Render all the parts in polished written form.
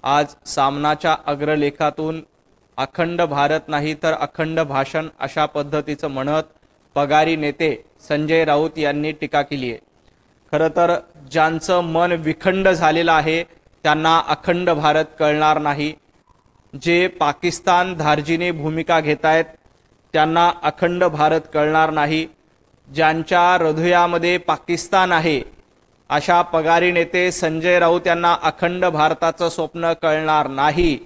आज सामनाच्या अग्रलेखातून अखंड भारत नाही तर अखंड भाषण अशा पद्धतीचं म्हणत पगारी नेते संजय राऊत यांनी टीका केली आहे। खरं तर ज्यांचं मन विखंड झालेलं आहे त्यांना अखंड भारत कळणार नाही। जे पाकिस्तान धार्जिणी भूमिका घेत आहेत त्यांना अखंड भारत कळणार नाही। ज्यांच्या हृदयामध्ये पाकिस्तान आहे अशा पगारी नेते संजय राऊत यांना अखंड भारताचं स्वप्न कळणार नाही।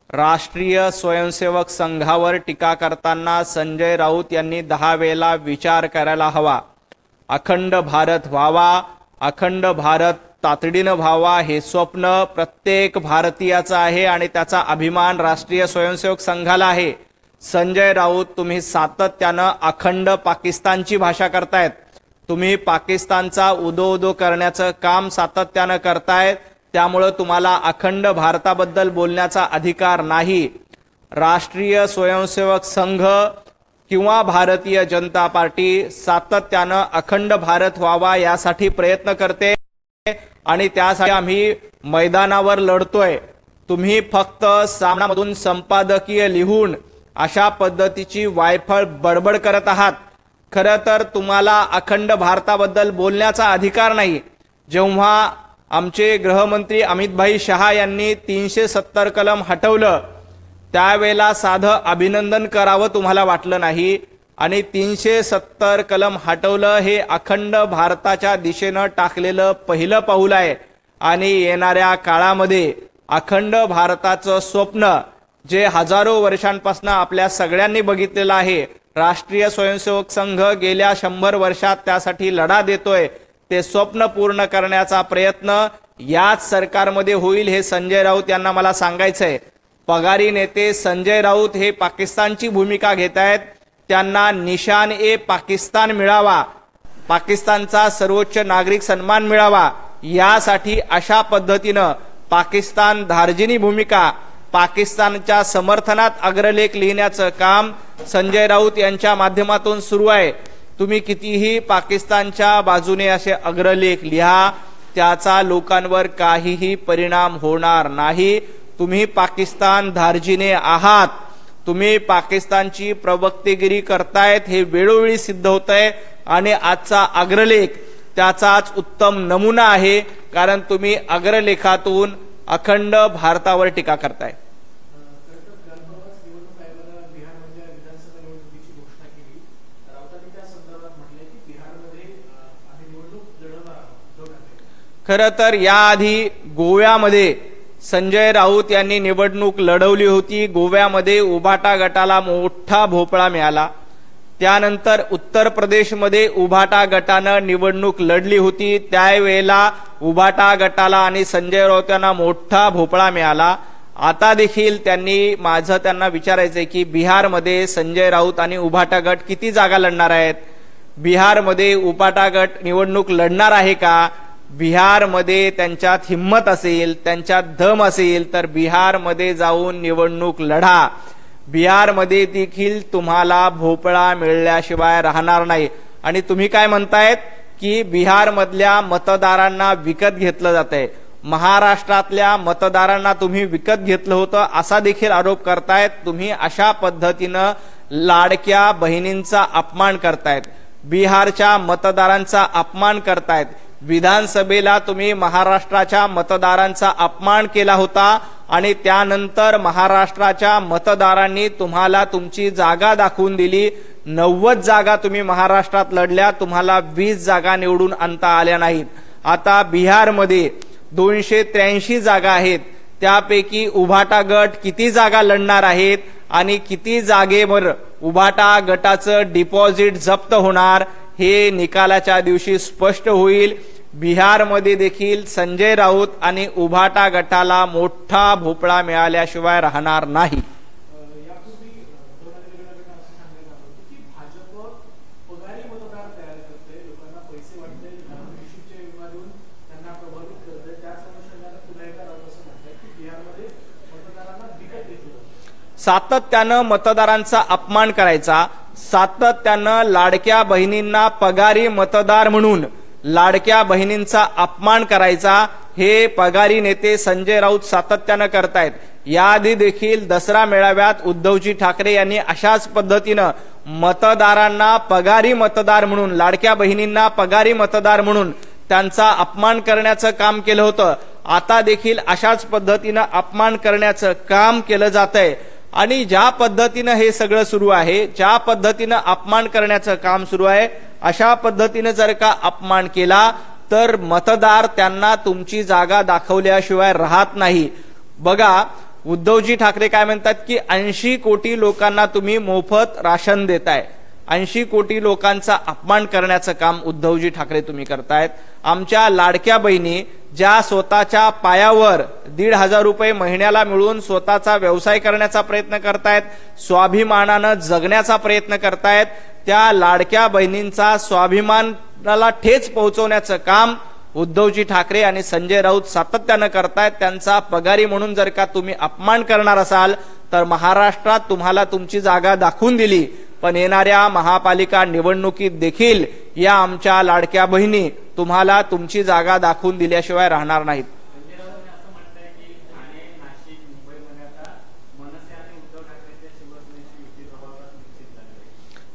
राष्ट्रीय स्वयंसेवक संघावर टीका करताना संजय राऊत यांनी 10 वेळा विचार करायला हवा। अखंड भारत व्हावा, अखंड भारत तातडीनं व्हावा हे स्वप्न प्रत्येक भारतीयाचं आहे आणि त्याचा अभिमान राष्ट्रीय स्वयंसेवक संघाला आहे। संजय राऊत, तुम्ही सातत्यानं अखंड पाकिस्तानची भाषा करतायत, तुम्ही पाकिस्तानचा उदो करण्याचं काम सातत्यानं करतायत, त्यामुळे तुम्हाला अखंड भारताबद्दल बोलण्याचा अधिकार नाही। राष्ट्रीय स्वयंसेवक संघ किंवा भारतीय जनता पार्टी सातत्यानं अखंड भारत व्हावा यासाठी प्रयत्न करते आणि त्यासाठी आम्ही मैदानावर लढतोय। तुम्ही फक्त सामनामधून संपादकीय लिहून अशा पद्धतीची वायफळ बडबड करत आहात। खरं तर तुम्हाला अखंड भारताबद्दल बोलण्याचा अधिकार नाही। जेव्हा आमचे गृहमंत्री अमितभाई शहा यांनी 370 कलम हटवलं त्यावेळेला साधं अभिनंदन करावं तुम्हाला वाटलं नाही आणि 370 कलम हटवलं हे अखंड भारताच्या दिशेनं टाकलेलं पहिलं पाऊल आहे आणि येणाऱ्या काळामध्ये अखंड भारताचं स्वप्न जे हजारो वर्षांपासून आपल्या सगळ्यांनी बघितलेलं आहे, राष्ट्रीय स्वयंसेवक संघ गेल्या 100 वर्षात त्यासाठी लढा देतोय, ते स्वप्न पूर्ण करण्याचा प्रयत्न याच सरकारमध्ये होईल हे संजय राऊत यांना मला सांगायचंय। पगारी नेते संजय राऊत हे पाकिस्तानची भूमिका घेत आहेत, त्यांना निशान ए पाकिस्तान मिळावा, पाकिस्तानचा सर्वोच्च नागरिक सन्मान मिळावा यासाठी अशा पद्धतीनं पाकिस्तान धार्जिणी भूमिका, पाकिस्तानच्या समर्थनात अग्रलेख लिहिण्याचं काम संजय राऊत यांच्या माध्यमातून सुरू आहे। तुम्ही कितीही पाकिस्तानच्या बाजूने असे अग्रलेख लिहा, त्याचा लोकांवर काहीही परिणाम होणार नाही। तुम्ही पाकिस्तान धार्जिणे आहात, तुम्ही पाकिस्तानची प्रवक्तेगिरी करतायत हे वेळोवेळी सिद्ध होतंय आणि आजचा अग्रलेख त्याचाच उत्तम नमुना आहे, कारण तुम्ही अग्रलेखातून अखंड भारतावर टीका करताय। खरं तर याआधी गोव्यामध्ये संजय राऊत यांनी निवडणूक लढवली होती। गोव्यामध्ये उभाटा गटाला मोठा भोपळा मिळाला। त्यानंतर उत्तर प्रदेशमध्ये उभाटा गटानं निवडणूक लढली होती, त्यावेळेला उभाटा गटाला आणि संजय राऊत यांना मोठा भोपळा मिळाला। आता देखील माझं त्यांना विचारायचंय की बिहारमध्ये संजय राऊत आणि उभाटा गट किती जागा लढणार आहेत? बिहारमध्ये उभाटा गट निवडणूक लढणार आहे का? बिहारमध्ये त्यांच्यात हिम्मत असेल, त्यांच्यात दम असेल तर बिहारमध्ये जाऊन निवडणूक लढा। बिहारमध्ये देखील तुम्हाला भोपळा मिळल्याशिवाय राहणार नाही। आणि तुम्ही काय म्हणतायत की बिहारमधल्या मतदारांना विकत घेतलं जातंय, महाराष्ट्रातल्या मतदारांना तुम्ही विकत घेतलं होतं असा देखील आरोप करतायत। तुम्ही अशा पद्धतीनं लाडक्या बहिणींचा अपमान करतायत, बिहारच्या मतदारांचा अपमान करतायत। विधानसभेला तुम्ही महाराष्ट्राच्या मतदारांचा अपमान केला होता आणि त्यानंतर महाराष्ट्राच्या मतदारांनी तुम्हाला तुमची जागा दाखवून दिली। 90 जागा तुम्ही महाराष्ट्रात लढल्या, तुम्हाला 20 जागा निवडून आणता आल्या नाहीत। आता बिहारमध्ये 283 जागा आहेत, त्यापैकी उभाटा गट किती जागा लढणार आहेत आणि किती जागेवर उभाटा गटाचं डिपॉझिट जप्त होणार हे निकालाच्या दिवशी स्पष्ट होईल। बिहारमध्ये देखील संजय राऊत आणि उभाटा गटाला मोठा भोपळा मिळाल्याशिवाय राहणार नाही। सातत्यानं मतदारांचा अपमान करायचा, सातत्यानं लाडक्या बहिणींना पगारी मतदार म्हणून लाडक्या बहिणींचा अपमान करायचा, हे पगारी नेते संजय राऊत सातत्यानं करतायत। याआधी देखील दसरा मेळाव्यात उद्धवजी ठाकरे यांनी अशाच पद्धतीनं मतदारांना पगारी मतदार म्हणून, लाडक्या बहिणींना पगारी मतदार म्हणून त्यांचा अपमान करण्याचं काम केलं होतं। आता देखील अशाच पद्धतीनं अपमान करण्याचं काम केलं जातंय आणि ज्या पद्धतीनं हे सगळं सुरू आहे, ज्या पद्धतीनं अपमान करण्याचं काम सुरू आहे, अशा पद्धतीनं जर का अपमान केला तर मतदार त्यांना तुमची जागा दाखवल्याशिवाय राहत नाही। बघा, उद्धवजी ठाकरे काय म्हणतात की 80 कोटी लोकांना तुम्ही मोफत राशन देताय। 80 कोटी लोकांचा अपमान करण्याचं काम उद्धवजी ठाकरे तुम्ही करतायत। आमच्या लाडक्या बहिणी ज्या स्वतःच्या पायावर 1,500 रुपये महिन्याला मिळून स्वतःचा व्यवसाय करण्याचा प्रयत्न करतायत, स्वाभिमानानं जगण्याचा प्रयत्न करतायत, त्या लाडक्या बहिणींचा स्वाभिमानाला ठेच पोहोचवण्याचं काम उद्धवजी ठाकरे आणि संजय राऊत सातत्यानं करतायत। त्यांचा पगारी म्हणून जर का तुम्ही अपमान करणार असाल तर महाराष्ट्रात तुम्हाला तुमची जागा दाखवून दिली, पण येणाऱ्या महापालिका निवडणुकीत देखील या आमच्या लाडक्या बहिणी तुम्हाला तुमची जागा दाखवून दिल्याशिवाय राहणार नाहीत।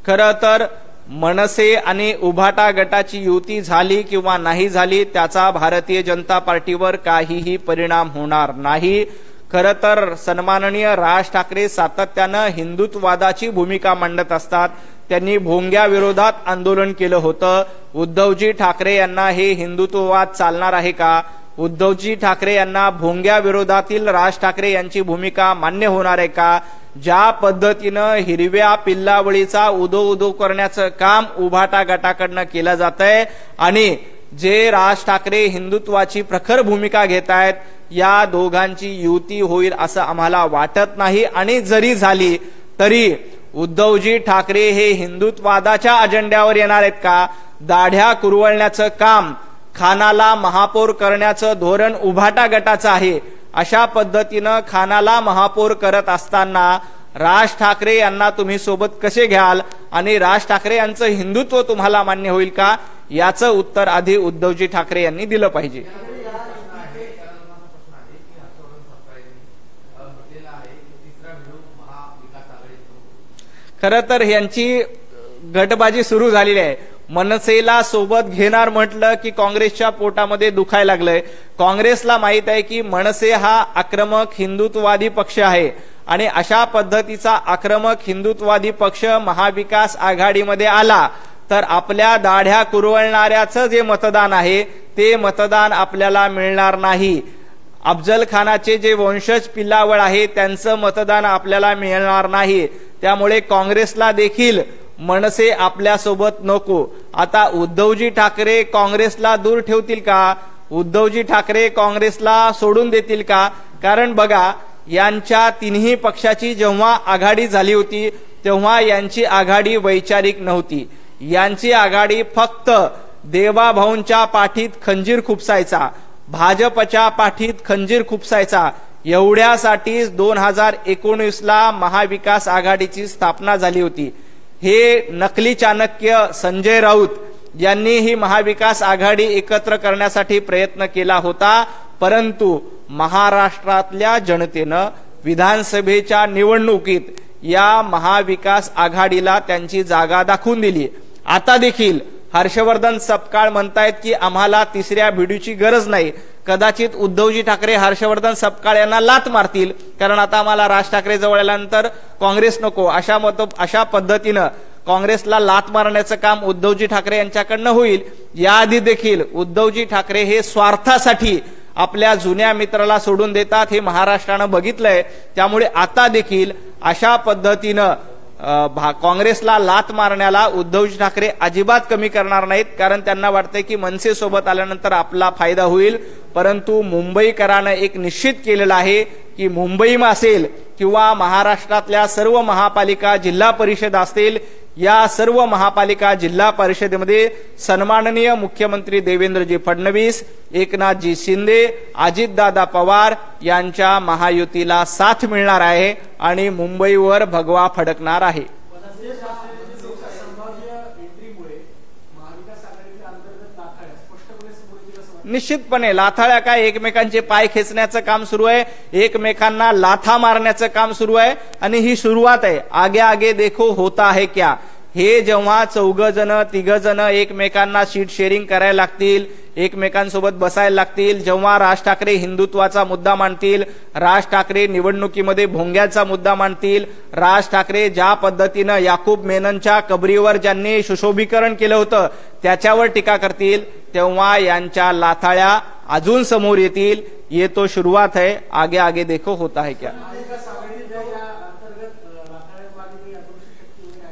खरं तर मनसे आणि उभाटा गटाची युती झाली किंवा नाही झाली त्याचा भारतीय जनता पार्टीवर काहीही परिणाम होणार नाही। खरं तर सन्माननीय राज ठाकरे सातत्यानं हिंदुत्ववादाची भूमिका मांडत असतात। त्यांनी भोंग्या विरोधात आंदोलन केलं होतं। उद्धवजी ठाकरे यांना हे हिंदुत्ववाद चालणार आहे का? उद्धवजी ठाकरे यांना भोंग्या विरोधातील राज ठाकरे यांची भूमिका मान्य होणार आहे का? ज्या पद्धतीनं हिरव्या पिल्लावळीचा उदो उदो करण्याचं काम उभाटा गटाकडनं केलं जातंय आणि जे राज ठाकरे हिंदुत्वाची प्रखर भूमिका घेत आहेत, या दोघांची युती होईल असं आम्हाला वाटत नाही। आणि जरी झाली तरी उद्धवजी ठाकरे हे हिंदुत्ववादाच्या अजेंड्यावर येणार आहेत का? दाढ्या कुरवळण्याचं काम, खानाला महापौर करण्याचं धोरण उभाटा गटाचं आहे। अशा पद्धतीनं खानाला महापौर करत असताना राज ठाकरे यांना तुम्ही सोबत कसे घ्याल आणि राज ठाकरे यांचं हिंदुत्व तुम्हाला मान्य होईल का? याचं उत्तर आधी उद्धवजी ठाकरे यांनी दिलं पाहिजे। खरं तर यांची गटबाजी सुरू झालेली आहे। मनसेला सोबत घेणार म्हटलं की काँग्रेसच्या पोटामध्ये दुखायला लागलंय। काँग्रेसला माहित आहे की मनसे हा आक्रमक हिंदुत्ववादी पक्ष आहे आणि अशा पद्धतीचा आक्रमक हिंदुत्ववादी पक्ष महाविकास आघाडीमध्ये आला तर आपल्या दाढ्या कुरवळणाऱ्याचं जे मतदान आहे ते मतदान आपल्याला मिळणार नाही। अफजल खानाचे जे वंशज पिल्लावळ आहे त्यांचं मतदान आपल्याला मिळणार नाही। त्यामुळे काँग्रेसला देखील मनसे आपल्या सोबत नको। आता उद्धवजी ठाकरे काँग्रेसला दूर ठेवतील का? उद्धवजी ठाकरे काँग्रेसला सोडून देतील का? कारण बघा, यांच्या तिन्ही पक्षाची जेव्हा आघाडी झाली होती तेव्हा यांची आघाडी वैचारिक नव्हती। यांची आघाडी फक्त देवाभाऊंच्या पाठीत खंजीर खुपसायचा, भाजपच्या पाठीत खंजीर खुपसायचा, एवढ्यासाठीच 2019ला महाविकास आघाडीची स्थापना झाली होती। हे नकली चाणक्य संजय राऊत यांनी ही महाविकास आघाडी एकत्र करण्यासाठी प्रयत्न केला होता, परंतु महाराष्ट्रातल्या जनतेनं विधानसभेच्या निवडणुकीत या महाविकास आघाडीला त्यांची जागा दाखवून दिली। आता देखील हर्षवर्धन सपकाळ म्हणतायत की आम्हाला तिसऱ्या भिडूची गरज नाही। कदाचित उद्धवजी ठाकरे हर्षवर्धन सपकाळ यांना लात मारतील, कारण आता आम्हाला राज ठाकरे जवळ आल्यानंतर काँग्रेस नको, अशा पद्धतीनं काँग्रेसला लात मारण्याचं काम उद्धवजी ठाकरे यांच्याकडनं होईल। याआधी देखील उद्धवजी ठाकरे हे स्वार्थासाठी आपल्या जुन्या मित्राला सोडून देतात, हे महाराष्ट्रानं बघितलंय। त्यामुळे आता देखील अशा पद्धतीनं काँग्रेसला लात मारण्याला उद्धवजी ठाकरे अजिबात कमी करणार नाहीत, कारण त्यांना वाटतंय की मनसे सोबत आल्यानंतर आपला फायदा होईल। परंतु मुंबईकरांना एक निश्चित केलेलं आहे की मुंबई असेल किंवा महाराष्ट्रातल्या सर्व महापालिका जिल्हा परिषद असतील, या सर्व महापालिका जिल्हा परिषदेमध्ये सन्माननीय मुख्यमंत्री देवेंद्रजी फडणवीस, एकनाथजी शिंदे, अजितदादा पवार यांच्या महायुतीला साथ मिळणार आहे आणि मुंबईवर भगवा फडकणार आहे। निश्चितपणे लाथाळ्या काय, एकमेकांचे पाय खेचण्याचं काम सुरू आहे, एकमेकांना लाथा मारण्याचं काम सुरू आहे आणि ही सुरुवात आहे. आगे आगे देखो होता है क्या. हे जेव्हा 4 जण 3 जण एकमेकांना सीट शेअरिंग करायला लागतील, एकमेकांसोबत बसायला लागतील, जेव्हा राज ठाकरे हिंदुत्वाचा मुद्दा मांडतील, राज ठाकरे निवडणुकीमध्ये भोंग्याचा मुद्दा मांडतील, राज ठाकरे ज्या पद्धतीनं याकूब मेननच्या कबरीवर ज्यांनी सुशोभीकरण केलं होतं त्याच्यावर टीका करतील, तेव्हा यांच्या लाथाळ्या अजून समोर येतील. ये तो सुरुवात है, आगे आगे देखो होता है क्या.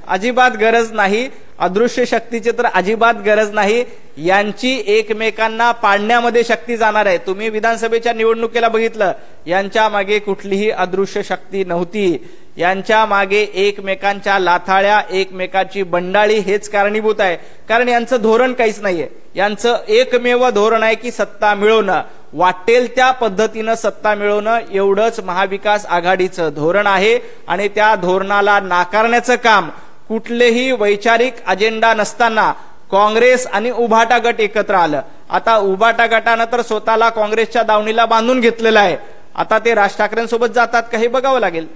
अजिबात गरज नाही, अदृश्य शक्तीची तर अजिबात गरज नाही. यांची एकमेकांना पाडण्यामध्ये शक्ती जाणार आहे. तुम्ही विधानसभेच्या निवडणुकीला बघितलं, यांच्या मागे कुठलीही अदृश्य शक्ती नव्हती. यांच्या मागे एकमेकांच्या लाथाळ्या, एकमेकांची बंडाळी हेच कारणीभूत आहे. कारण यांचं धोरण काहीच नाहीये. यांचं एकमेव धोरण आहे की सत्ता मिळवणं, वाटेल त्या पद्धतीनं सत्ता मिळवणं, एवढंच महाविकास आघाडीचं धोरण आहे. आणि त्या धोरणाला नाकारण्याचं काम कुठलेही वैचारिक अजेंडा नसताना काँग्रेस आणि उभाटा गट एकत्र आलं. आता उभाटा गटानं तर स्वतःला काँग्रेसच्या दावणीला बांधून घेतलेलं आहे. आता ते राज ठाकरेंसोबत जातात का हे बघावं लागेल.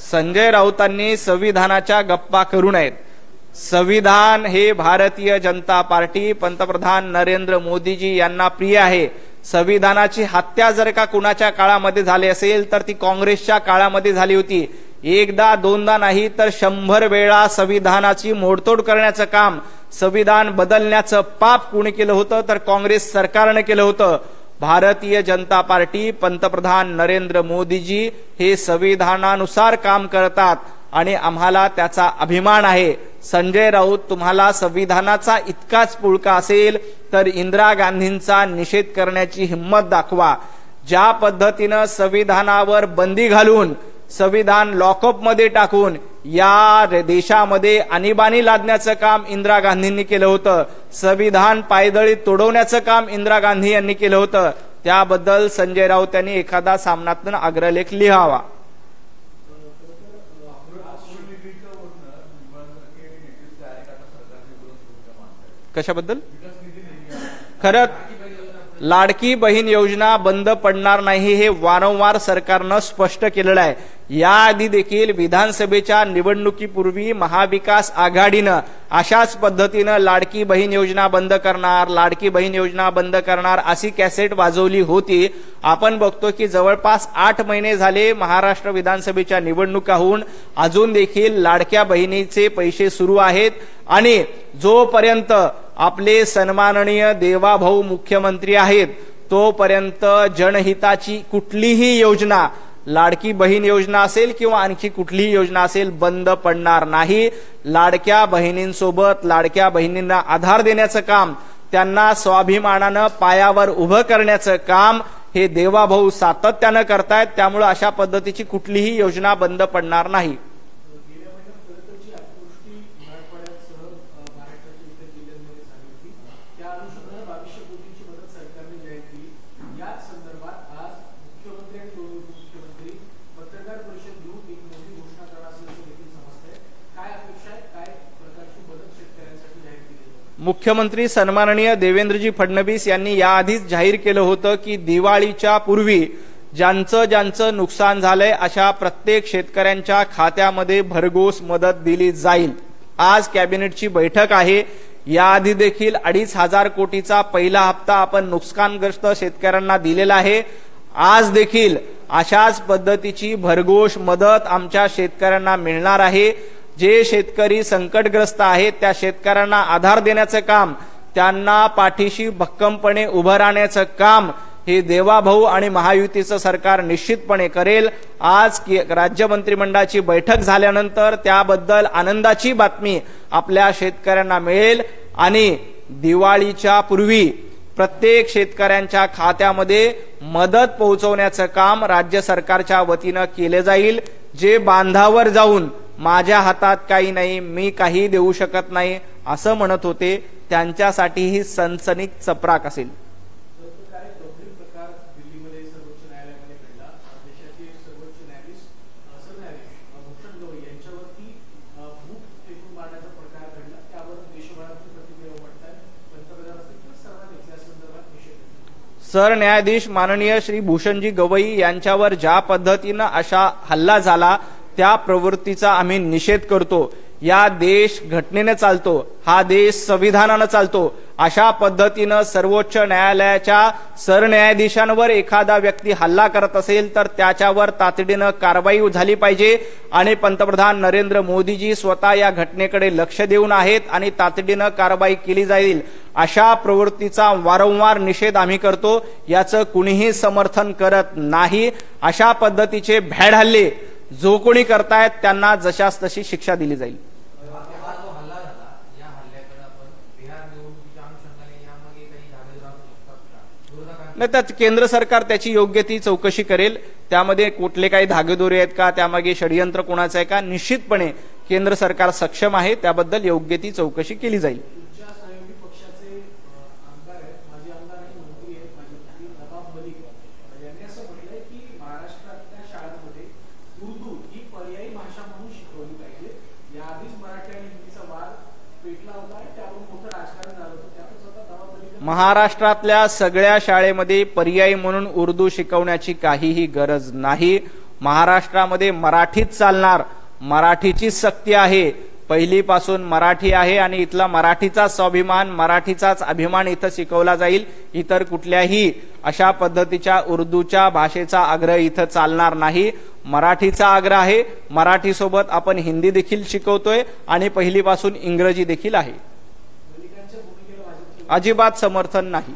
संजय राऊतांनी संविधानाच्या गप्पा करू नयेत. संविधान हे भारतीय जनता पार्टी, पंतप्रधान नरेंद्र मोदीजी यांना प्रिय आहे. संविधानाची हत्या जर का कुणाच्या काळामध्ये झाली असेल तर ती काँग्रेसच्या काळामध्ये झाली होती. एकदा दोनदा नाही तर 100 वेळा संविधानाची मोडतोड करण्याचं काम, संविधान बदलण्याचं पाप कुणी केलं होतं तर काँग्रेस सरकारने केलं होतं. भारतीय जनता पार्टी, पंतप्रधान नरेंद्र मोदीजी हे संविधानानुसार काम करतात आणि आम्हाला त्याचा अभिमान आहे. संजय राऊत, तुम्हाला संविधानाचा इतकाच पुळका असेल तर इंदिरा गांधींचा निषेध करण्याची हिंमत दाखवा. ज्या पद्धतीनं संविधानावर बंदी घालून, संविधान लॉकअप मध्ये टाकून या देशामध्ये आणीबाणी लादण्याचं काम इंदिरा गांधींनी केलं होतं. संविधान पायदळी तोडवण्याचं काम इंदिरा गांधी यांनी केलं होतं. त्याबद्दल संजय राऊत यांनी एखादा सामनातून अग्रलेख लिहावा. कशाबद्दल? खरं लाडकी बहीण योजना बंद पडणार नाही हे वारंवार सरकारनं स्पष्ट केलेलं आहे. याआधी देखील विधानसभेच्या निवडणुकीपूर्वी महाविकास आघाडीनं अशाच पद्धतीनं लाडकी बहीण योजना बंद करणार, लाडकी बहीण योजना बंद करणार अशी कॅसेट वाजवली होती. आपण बघतो की जवळपास 8 महिने झाले महाराष्ट्र विधानसभेच्या निवडणुका होऊन अजून देखील लाडक्या बहिणीचे पैसे सुरू आहेत. आणि जोपर्यंत आपले सन्माननीय देवाभाऊ मुख्यमंत्री आहेत तोपर्यंत जनहिताची कुठलीही योजना, लाडकी बहीण योजना असेल किंवा आणखी कुठलीही योजना असेल, बंद पडणार नाही. लाडक्या बहिणींसोबत, लाडक्या बहिणींना आधार देण्याचं काम, त्यांना स्वाभिमानानं पायावर उभं करण्याचं काम हे देवाभाऊ सातत्यानं करतायत. त्यामुळे अशा पद्धतीची कुठलीही योजना बंद पडणार नाही. मुख्यमंत्री सन्माननीय देवेंद्रजी फडणवीस यांनी याआधीच जाहीर केलं होतं की दिवाळीच्या पूर्वी ज्यांचं ज्यांचं नुकसान झालंय अशा प्रत्येक शेतकऱ्यांच्या खात्यामध्ये भरघोस मदत दिली जाईल. आज कॅबिनेटची बैठक आहे. याआधी देखील 2,500 कोटीचा पहिला हप्ता आपण नुकसानग्रस्त शेतकऱ्यांना दिलेला आहे. आज देखील अशाच पद्धतीची भरघोस मदत आमच्या शेतकऱ्यांना मिळणार आहे. जे शेतकरी संकटग्रस्त आहेत त्या शेतकऱ्यांना आधार देण्याचं काम, त्यांना पाठीशी भक्कमपणे उभं राहण्याचं काम हे देवाभाऊ आणि महायुतीचं सरकार निश्चितपणे करेल. आज राज्य मंत्रिमंडळाची बैठक झाल्यानंतर त्याबद्दल आनंदाची बातमी आपल्या शेतकऱ्यांना मिळेल आणि दिवाळीच्या पूर्वी प्रत्येक शेतकऱ्यांच्या खात्यामध्ये मदत पोहोचवण्याचं काम राज्य सरकारच्या वतीनं केले जाईल. जे बांधावर जाऊन माझ्या हातात काही नाही, मी काही देऊ शकत नाही असं म्हणत होते, त्यांच्यासाठी ही सनसनीत चपराक असेल. सरन्यायाधीश माननीय श्री भूषणजी गवई यांच्यावर ज्या पद्धतीनं अशा हल्ला झाला त्या प्रवृत्तीचा आम्ही निषेध करतो। या देश घटनेने चालतो, हा देश संविधानानं चालतो। अशा पद्धतीनं सर्वोच्च न्यायालयाच्या सरन्यायाधीशांवर एखादा व्यक्ती हल्ला करत असेल तर त्याच्यावर तातडीनं कारवाई झाली पाहिजे आणि पंतप्रधान नरेंद्र मोदीजी स्वतः या घटनेकडे लक्ष देऊन आहेत आणि तातडीनं कारवाई केली जाईल। अशा प्रवृत्तीचा वारंवार निषेध आम्ही करतो, याचं कुणीही समर्थन करत नाही। अशा पद्धतीचे भ्याड हल्ले जो कोणी करतायत त्यांना जशास तशी शिक्षा दिली जाईल। नाही तर केंद्र सरकार त्याची योग्य ती चौकशी करेल, त्यामध्ये कुठले काही धागेदोरे आहेत का, त्यामागे षडयंत्र कोणाचं आहे का, निश्चितपणे केंद्र सरकार सक्षम आहे, त्याबद्दल योग्य ती चौकशी केली जाईल। महाराष्ट्रातल्या सगळ्या शाळेमध्ये पर्यायी म्हणून उर्दू शिकवण्याची काहीही गरज नाही। महाराष्ट्रामध्ये मराठीच चालणार, मराठीची सक्ती आहे, पहिलीपासून मराठी आहे आणि इथला मराठीचा स्वाभिमान, मराठीचाच अभिमान इथं शिकवला जाईल। इतर कुठल्याही अशा पद्धतीच्या उर्दूच्या भाषेचा आग्रह इथं चालणार नाही। मराठीचा आग्रह आहे, मराठी सोबत आपण हिंदी देखील शिकवतोय आणि पहिलीपासून इंग्रजी देखील आहे। अजिबात समर्थन नाही।